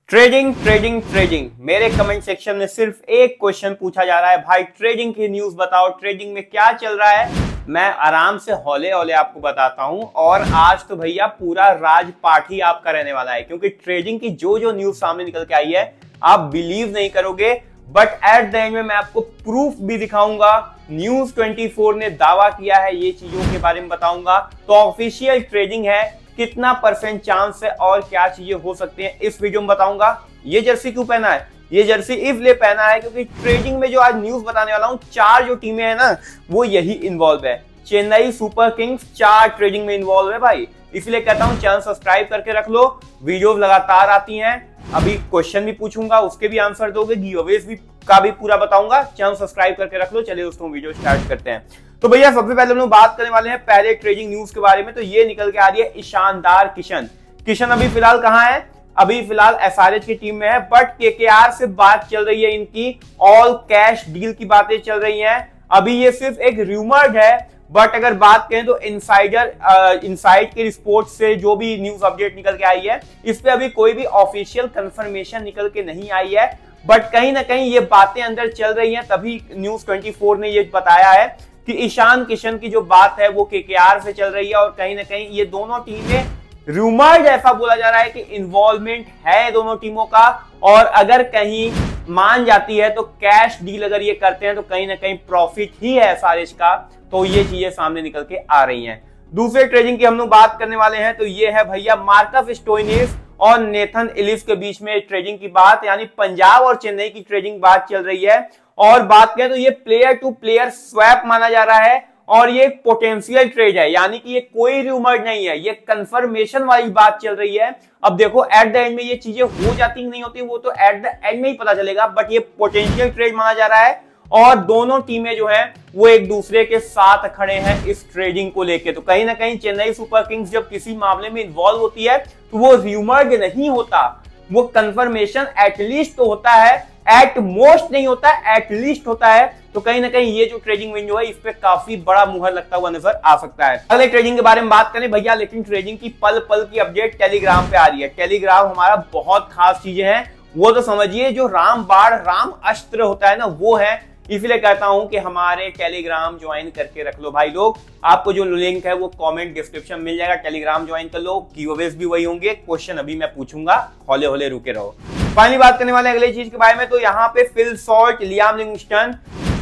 Trading trading trading मेरे comment section में सिर्फ एक क्वेश्चन पूछा जा रहा है, भाई ट्रेडिंग की न्यूज बताओ, ट्रेडिंग में क्या चल रहा है। मैं आराम से हौले हौले आपको बताता हूं। और आज तो भैया पूरा राजपाठ ही आपका रहने वाला है, क्योंकि ट्रेडिंग की जो जो न्यूज सामने निकल के आई है आप बिलीव नहीं करोगे, बट एट द एंड में मैं आपको प्रूफ भी दिखाऊंगा। न्यूज 24 ने दावा किया है, ये चीजों के बारे में बताऊंगा। तो ऑफिशियल ट्रेडिंग है, कितना परसेंट चांस है और क्या चीजें हो सकती हैं इस वीडियो में बताऊंगा। ये जर्सी क्यों पहना है, ये जर्सी इसलिए पहना है क्योंकि ट्रेडिंग में जो आज न्यूज बताने वाला हूं, चार जो टीमें हैं ना वो यही इन्वॉल्व है। चेन्नई सुपर किंग्स चार ट्रेडिंग में इन्वॉल्व है भाई, इसलिए कहता हूं चैनल सब्सक्राइब करके रख लो, वीडियोस लगातार आती हैं। अभी क्वेश्चन भी पूछूंगा, उसके भी आंसर दोगे, गिवअवेज भी का भी पूरा बताऊंगा। चैनल सब्सक्राइब करके रख लो। चलिए दोस्तों वीडियो स्टार्ट करते हैं। तो भैया सबसे पहले हम लोग बात करने वाले हैं पहले ट्रेडिंग न्यूज के बारे में। तो ये निकल के आ रही है ईशानदार किशन अभी फिलहाल कहां है, अभी फिलहाल एसआरएच की टीम में है, बट केकेआर से बात चल रही है, इनकी ऑल कैश डील की बातें चल रही हैं। अभी ये सिर्फ एक रूमर्ड है, बट अगर बात करें तो इनसाइड के रिपोर्ट से जो भी न्यूज अपडेट निकल के आई है, इस पे अभी कोई भी ऑफिशियल कंफर्मेशन निकल के नहीं आई है, बट कहीं ना कहीं ये बातें अंदर चल रही हैं। तभी न्यूज 24 ने ये बताया है कि ईशान किशन की जो बात है वो केकेआर से चल रही है, और कहीं ना कहीं ये दोनों टीमें रूमर्ड ऐसा बोला जा रहा है कि इन्वॉल्वमेंट है दोनों टीमों का, और अगर कहीं मान जाती है तो कैश डील अगर ये करते हैं तो कहीं ना कहीं प्रॉफिट ही है एसआरएच का। तो ये चीजें सामने निकल के आ रही हैं। दूसरे ट्रेडिंग की हम लोग बात करने वाले हैं, तो ये है भैया मार्कस स्टोइनिस और नेथन एलिस के बीच में ट्रेडिंग की बात, यानी पंजाब और चेन्नई की ट्रेडिंग बात चल रही है। और बात करें तो ये प्लेयर टू प्लेयर स्वैप माना जा रहा है, और ये पोटेंशियल ट्रेड है, यानी कि ये कोई रूमर नहीं है, ये कंफर्मेशन वाली बात चल रही है। अब देखो एट द एंड में ये चीजें हो जाती नहीं होती, वो तो एट द एंड में ही पता चलेगा, बट ये पोटेंशियल ट्रेड माना जा रहा है। और दोनों टीमें जो हैं वो एक दूसरे के साथ खड़े हैं इस ट्रेडिंग को लेके। तो कहीं ना कहीं चेन्नई सुपर किंग्स जब किसी मामले में इन्वॉल्व होती है तो वो रूमर्ड नहीं होता, वो कंफर्मेशन एटलीस्ट तो होता है, एट मोस्ट नहीं होता, एटलीस्ट होता है। तो कहीं ना कहीं ये जो ट्रेडिंग विंडो है इस पे काफी बड़ा मुहर लगता हुआ नजर आ सकता है। अगले ट्रेडिंग के बारे में बात करें भैया, लेकिन ट्रेडिंग की पल पल की अपडेट टेलीग्राम पे आ रही है। टेलीग्राम हमारा बहुत खास चीजें हैं, वो तो समझिए जो राम बाण राम अस्त्र होता है ना वो है। इसलिए कहता हूं कि हमारे टेलीग्राम ज्वाइन करके रख लो भाई लोग, आपको जो लिंक है वो कमेंट डिस्क्रिप्शन मिल जाएगा, टेलीग्राम ज्वाइन कर लो। गिवअवेज भी वही होंगे, क्वेश्चन अभी मैं पूछूंगा, हौले हौले रुके रहो। फाइनली बात करने वाले अगली चीज के बारे में, तो यहाँ पे फिल सॉल्ट लियाम लिविंगस्टन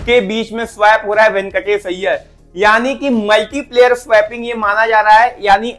के बीच में स्वैप हो रहा है वेंकटेश अय्यर, यानी कि मल्टीप्लेयर स्वैपिंग ये माना जा रहा है। यानी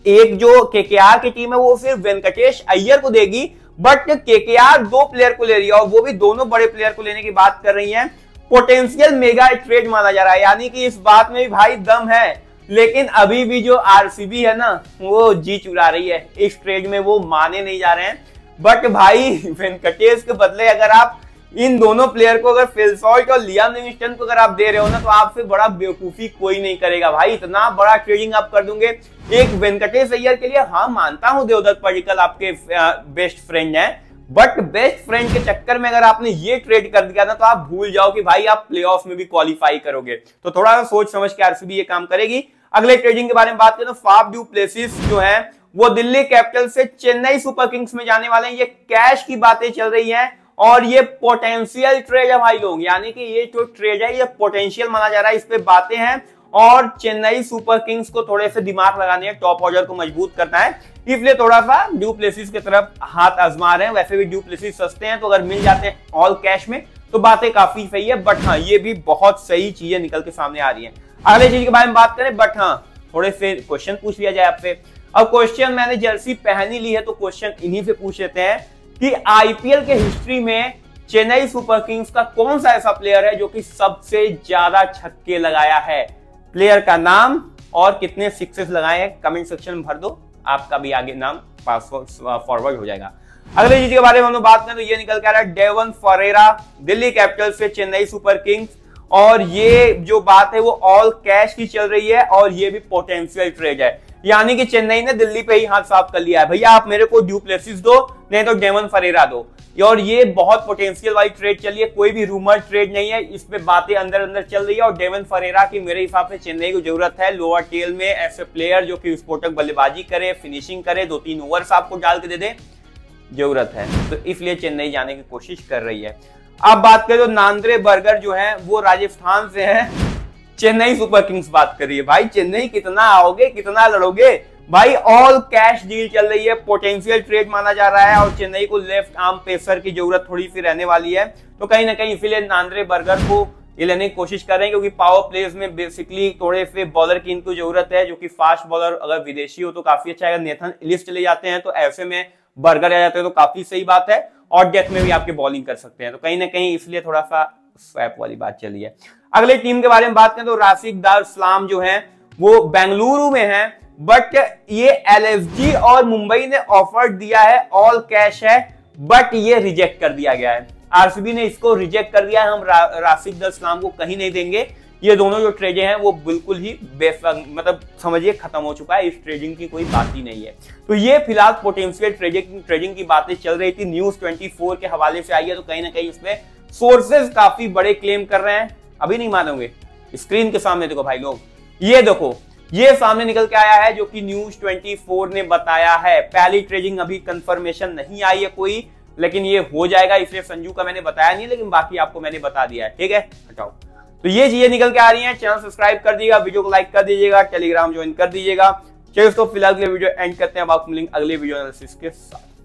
एक जो केकेआर की टीम है वो सिर्फ वेंकटेश अय्यर को देगी, बट केकेआर दो प्लेयर को ले रही है, और वो भी दोनों बड़े प्लेयर को लेने की बात कर रही है। पोटेंशियल मेगा ट्रेड माना जा रहा है, यानी कि इस बात में भी भाई दम है, लेकिन अभी भी जो आरसीबी है ना वो जी चुरा रही है इस ट्रेड में, वो माने नहीं जा रहे हैं। बट भाई वेंकटेश के बदले अगर आप इन दोनों प्लेयर को, अगर फिल सॉल्ट और लियाम लिविंगस्टन को अगर आप दे रहे हो ना, तो आपसे बड़ा बेवकूफी कोई नहीं करेगा भाई, इतना बड़ा ट्रेडिंग आप कर दूंगे एक वेंकटेश अय्यर के लिए। हाँ मानता हूं देवदत्त पडिक्कल आपके बेस्ट फ्रेंड है, बट बेस्ट फ्रेंड के चक्कर में अगर आपने ये ट्रेड कर दिया ना तो आप भूल जाओ कि भाई आप प्लेऑफ में भी क्वालिफाई करोगे। तो थोड़ा सा सोच समझ के आरसीबी ये काम करेगी। अगले ट्रेडिंग के बारे में बात करें तो फाफ डू प्लेसिस जो है वो दिल्ली कैपिटल से चेन्नई सुपर किंग्स में जाने वाले हैं। ये कैश की बातें चल रही हैं, और ये पोटेंशियल ट्रेड है भाई लोग, यानी कि ये जो ट्रेड है ये पोटेंशियल माना जा रहा है, इस पे बातें हैं। और चेन्नई सुपर किंग्स को थोड़े से दिमाग लगाने हैं, टॉप ऑर्डर को मजबूत करना है, इसलिए थोड़ा सा ड्यू प्लेसिस की तरफ हाथ आजमा रहे हैं। वैसे भी ड्यू प्लेसिस सस्ते हैं, तो अगर मिल जाते हैं ऑल कैश में तो बातें काफी सही है। बट हाँ ये भी बहुत सही चीजें निकल के सामने आ रही हैं। अगले चीज के बारे में बात करें, बट हाँ थोड़े से क्वेश्चन पूछ लिया जाए आपसे। अब क्वेश्चन मैंने जर्सी पहनी ली है तो क्वेश्चन इन्हीं से पूछ लेते हैं कि आईपीएल के हिस्ट्री में चेन्नई सुपर किंग्स का कौन सा ऐसा प्लेयर है जो कि सबसे ज्यादा छक्के लगाया है। प्लेयर का नाम और कितने सिक्सेस लगाए हैं कमेंट सेक्शन में भर दो, आपका भी आगे नाम फॉरवर्ड हो जाएगा। अगले चीज के बारे में हम लोग बात करें तो ये निकल के आ रहा है डेवन फरेरा दिल्ली कैपिटल से चेन्नई सुपर किंग्स, और ये जो बात है वो ऑल कैश की चल रही है, और ये भी पोटेंशियल ट्रेड है, यानी कि चेन्नई ने दिल्ली पे ही हाथ साफ कर लिया है, भैया आप मेरे को ड्यू प्लेसिस दो नहीं तो डेवन फरेरा दो। और ये बहुत पोटेंशियल वाली ट्रेड चली है, कोई भी रूमर ट्रेड नहीं है, इस पे बातें अंदर अंदर चल रही है। और डेवन फरेरा की मेरे हिसाब से चेन्नई को जरूरत है लोअर टेल में ऐसे प्लेयर जो कि विस्फोटक बल्लेबाजी करे, फिनिशिंग करे, 2-3 ओवर्स आपको डाल के दे दे। जरूरत है, तो इसलिए चेन्नई जाने की कोशिश कर रही है। अब बात करें तो नांद्रे बर्गर जो है वो राजस्थान से है, चेन्नई सुपर किंग्स बात कर रही है। भाई चेन्नई कितना आओगे, कितना लड़ोगे भाई, ऑल कैश डील चल रही है, पोटेंशियल ट्रेड माना जा रहा है और चेन्नई को लेफ्ट आर्म पेसर की जरूरत थोड़ी सी रहने वाली है, तो कहीं ना कहीं इसीलिए नांद्रे बर्गर को ये लेने की कोशिश कर रहे हैं, क्योंकि पावर प्लेज में बेसिकली थोड़े से बॉलर की इनको जरूरत है, जो कि फास्ट बॉलर अगर विदेशी हो तो काफी अच्छा है। अगर नेथन इलिस चले जाते हैं तो ऐसे में बर्गर आ जाते हैं तो काफी सही बात है, और डेथ में भी आपके बॉलिंग कर सकते हैं, तो कहीं ना कहीं इसलिए थोड़ा सा स्वैप वाली बात चली है। अगले टीम के बारे में बात करें तो राशिद दार सलाम जो है वो बेंगलुरु में है, बट ये एलएसजी और मुंबई ने ऑफर दिया है, ऑल कैश है, बट ये रिजेक्ट कर दिया गया है। आरसीबी ने इसको रिजेक्ट कर दिया है, हम राशिद दार सलाम को कहीं नहीं देंगे। ये दोनों जो ट्रेडें हैं वो बिल्कुल ही मतलब समझिए खत्म हो चुका है, इस ट्रेडिंग की कोई बात ही नहीं है। तो ये फिलहाल पोटेंशियल ट्रेडिंग की बातें चल रही थी, न्यूज 24 के हवाले से आई है, तो कहीं ना कहीं इसमें सोर्सेज काफी बड़े क्लेम कर रहे हैं। अभी नहीं मानोगे, स्क्रीन के सामने देखो भाई लोग, ये देखो, ये सामने निकल के आया है जो कि न्यूज 24 ने बताया है। पहली ट्रेडिंग अभी कंफर्मेशन नहीं आई है कोई, लेकिन ये हो जाएगा, इसलिए संजू का मैंने बताया नहीं, लेकिन बाकी आपको मैंने बता दिया है, ठीक है। हटाओ, तो ये चीजें निकल के आ रही हैं। चैनल सब्सक्राइब कर दीजिएगा, वीडियो को लाइक कर दीजिएगा, टेलीग्राम ज्वाइन कर दीजिएगा। चलिए दोस्तों फिलहाल के वीडियो एंड करते हैं, अब आपको मिलेंगे अगले वीडियो एनालिसिस के साथ।